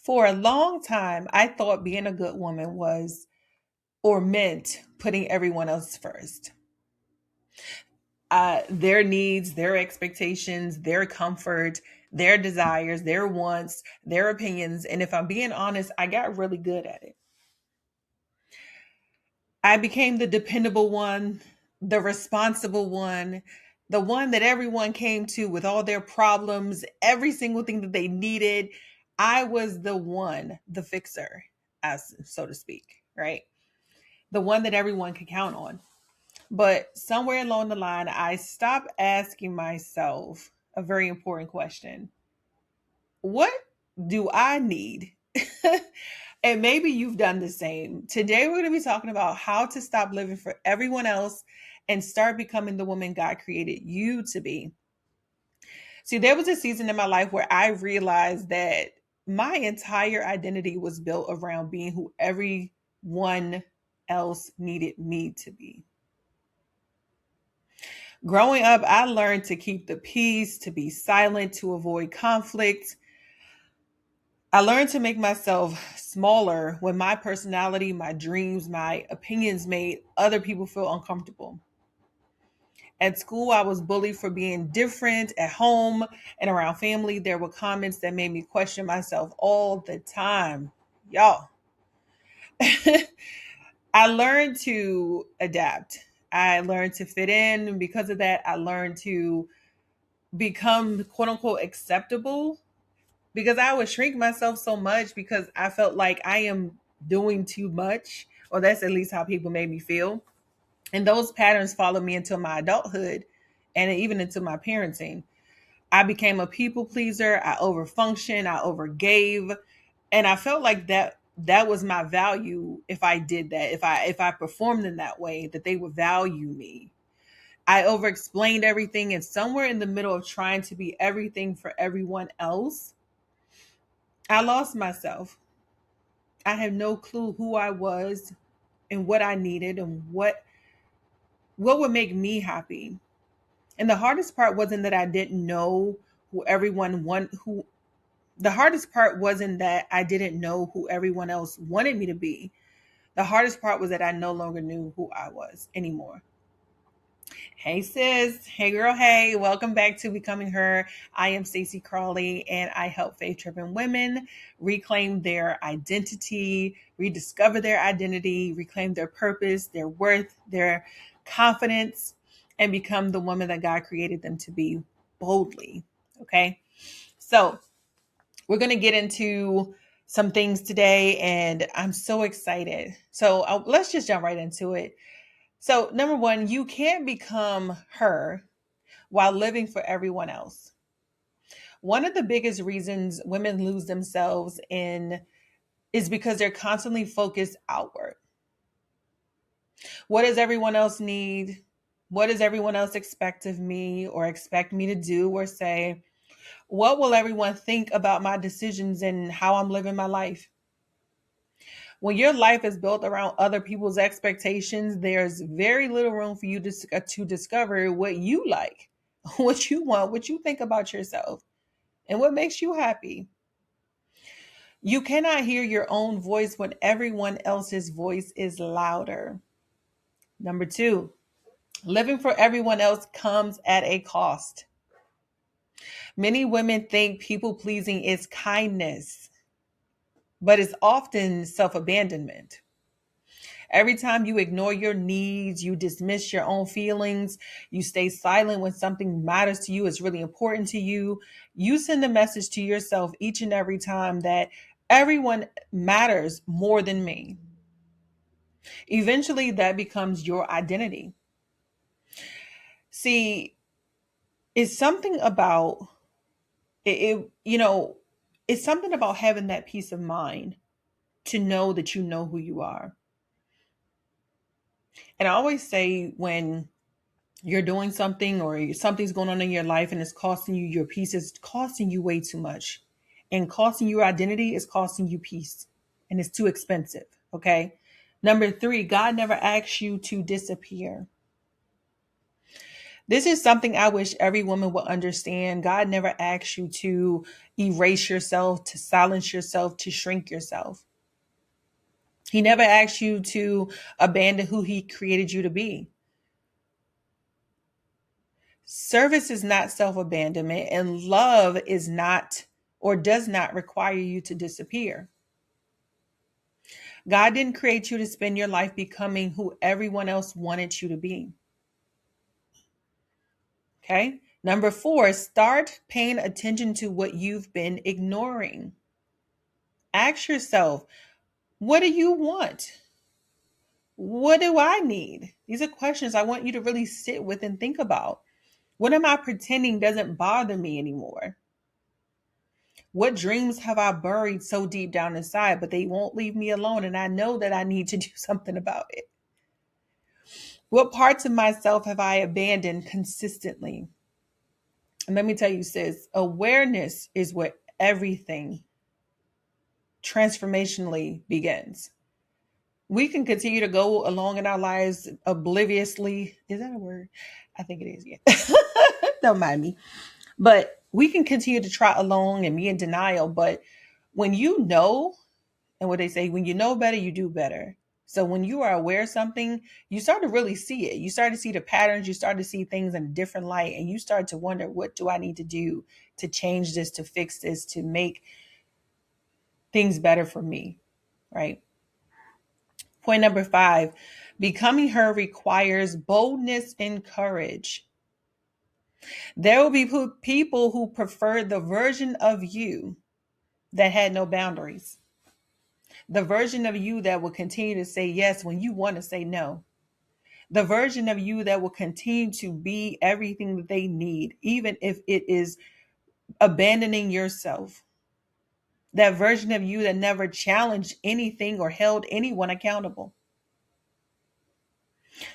For a long time, I thought being a good woman was or meant putting everyone else first. Their needs, their expectations, their comfort, their desires, their wants, their opinions. And if I'm being honest, I got really good at it. I became the dependable one, the responsible one that everyone came to with all their problems, every single thing that they needed. I was the one, the fixer, as so to speak, right? The one that everyone could count on. But somewhere along the line, I stopped asking myself a very important question. What do I need? And maybe you've done the same. Today, we're going to be talking about how to stop living for everyone else and start becoming the woman God created you to be. See, there was a season in my life where I realized that my entire identity was built around being who everyone else needed me to be. Growing up, I learned to keep the peace, to be silent, to avoid conflict. I learned to make myself smaller when my personality, my dreams, my opinions made other people feel uncomfortable. At school, I was bullied for being different. At home and around family, there were comments that made me question myself all the time. Y'all, I learned to adapt. I learned to fit in. And because of that, I learned to become quote unquote acceptable because I would shrink myself so much because I felt like I am doing too much, or that's at least how people made me feel. And those patterns followed me into my adulthood and even into my parenting. I became a people pleaser. I overfunctioned. I overgave. And I felt like that was my value if I did that. If I performed in that way, that they would value me. I over explained everything, and somewhere in the middle of trying to be everything for everyone else, I lost myself. I had no clue who I was and what I needed and what would make me happy. And the hardest part wasn't that I didn't know who everyone want who the hardest part wasn't that I didn't know who everyone else wanted me to be. The hardest part was that I no longer knew who I was anymore. Hey sis, hey girl, hey, welcome back to Becoming Her. I am Stacy Crawley and I help faith-driven women reclaim their identity, rediscover their identity, reclaim their purpose, their worth, their confidence, and become the woman that God created them to be boldly. Okay? So, we're going to get into some things today and I'm so excited. So, let's just jump right into it. So, number one, you can't become her while living for everyone else. One of the biggest reasons women lose themselves in is because they're constantly focused outward. What does everyone else need? What does everyone else expect of me or expect me to do or say? What will everyone think about my decisions and how I'm living my life? When your life is built around other people's expectations, there's very little room for you to discover what you like, what you want, what you think about yourself, and what makes you happy. You cannot hear your own voice when everyone else's voice is louder. Number two, living for everyone else comes at a cost. Many women think people pleasing is kindness, but it's often self abandonment. Every time you ignore your needs, you dismiss your own feelings, you stay silent when something matters to you, is really important to you, you send a message to yourself each and every time that everyone matters more than me. Eventually, that becomes your identity. See, it's something about it, it's something about having that peace of mind to know that you know who you are. And I always say when you're doing something or something's going on in your life and it's costing you your peace, it's costing you way too much. And costing your identity is costing you peace. And it's too expensive. Okay. Number three, God never asks you to disappear. This is something I wish every woman would understand. God never asks you to erase yourself, to silence yourself, to shrink yourself. He never asks you to abandon who he created you to be. Service is not self abandonment, and love is not or does not require you to disappear. God didn't create you to spend your life becoming who everyone else wanted you to be. Okay. Number 4, start paying attention to what you've been ignoring. Ask yourself, what do you want? What do I need? These are questions I want you to really sit with and think about. What am I pretending doesn't bother me anymore? What dreams have I buried so deep down inside, but they won't leave me alone? And I know that I need to do something about it. What parts of myself have I abandoned consistently? And let me tell you, sis, awareness is where everything transformationally begins. We can continue to go along in our lives obliviously. Is that a word? I think it is. Yeah. Don't mind me. But we can continue to trot along and be in denial. But when you know, and what they say, when you know better, you do better. So when you are aware of something, you start to really see it. You start to see the patterns. You start to see things in a different light. And you start to wonder, what do I need to do to change this, to fix this, to make things better for me, right? Point number 5, becoming her requires boldness and courage. There will be people who prefer the version of you that had no boundaries, the version of you that will continue to say yes when you want to say no, the version of you that will continue to be everything that they need, even if it is abandoning yourself, that version of you that never challenged anything or held anyone accountable.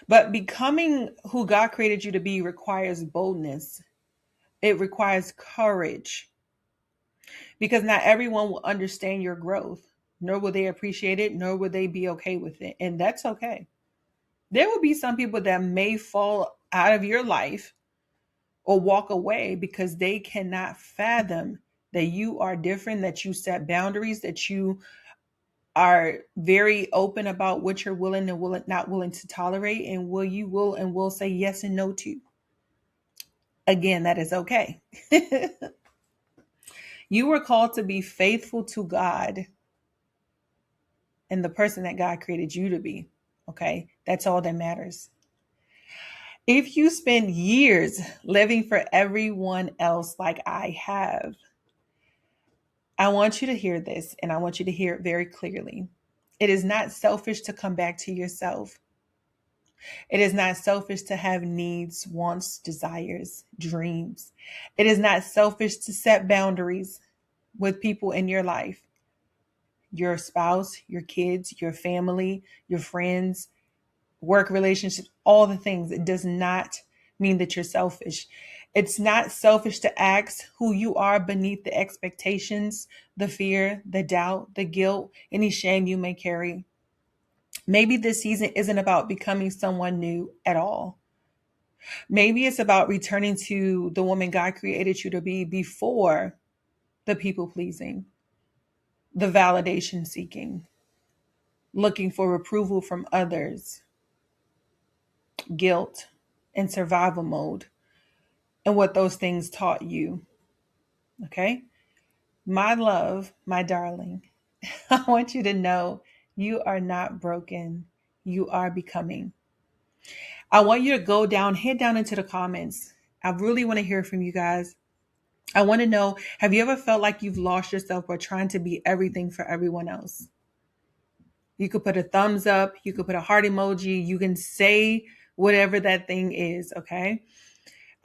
But becoming who God created you to be requires boldness. It requires courage, because not everyone will understand your growth, nor will they appreciate it, nor will they be okay with it. And that's okay. There will be some people that may fall out of your life or walk away because they cannot fathom that you are different, that you set boundaries, that you are very open about what you're willing and not willing to tolerate, and will say yes and no to. Again, that is okay. You were called to be faithful to God and the person that God created you to be. Okay. That's all that matters. If you spend years living for everyone else like I have, I want you to hear this, and I want you to hear it very clearly. It is not selfish to come back to yourself. It is not selfish to have needs, wants, desires, dreams. It is not selfish to set boundaries with people in your life, your spouse, your kids, your family, your friends, work relationships, all the things. It does not mean that you're selfish. It's not selfish to ask who you are beneath the expectations, the fear, the doubt, the guilt, any shame you may carry. Maybe this season isn't about becoming someone new at all. Maybe it's about returning to the woman God created you to be before the people pleasing, the validation seeking, looking for approval from others, guilt, and survival mode, and what those things taught you. Okay? My love, my darling, I want you to know you are not broken. You are becoming. I want you to head down into the comments. I really want to hear from you guys. I want to know, have you ever felt like you've lost yourself by trying to be everything for everyone else? You could put a thumbs up, you could put a heart emoji, you can say whatever that thing is, okay?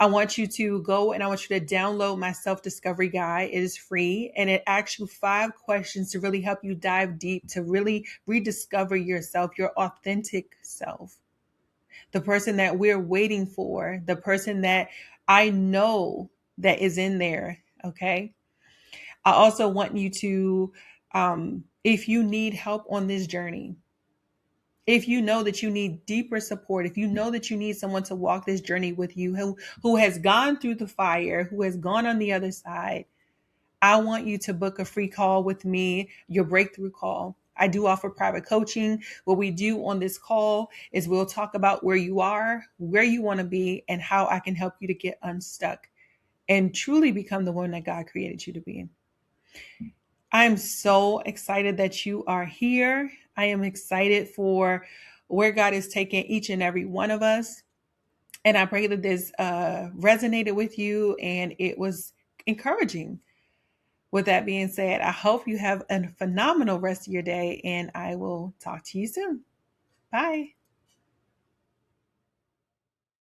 I want you to go and I want you to download my self-discovery guide. It is free, and it asks you 5 questions to really help you dive deep, to really rediscover yourself, your authentic self, the person that we're waiting for, the person that I know that is in there, okay? I also want you to, if you need help on this journey, If you know that you need deeper support, if you know that you need someone to walk this journey with you, who has gone through the fire, who has gone on the other side, I want you to book a free call with me, your breakthrough call. I do offer private coaching. What we do on this call is we'll talk about where you are, where you want to be, and how I can help you to get unstuck and truly become the woman that God created you to be. I'm so excited that you are here. I am excited for where God is taking each and every one of us. And I pray that this resonated with you and it was encouraging. With that being said, I hope you have a phenomenal rest of your day, and I will talk to you soon. Bye.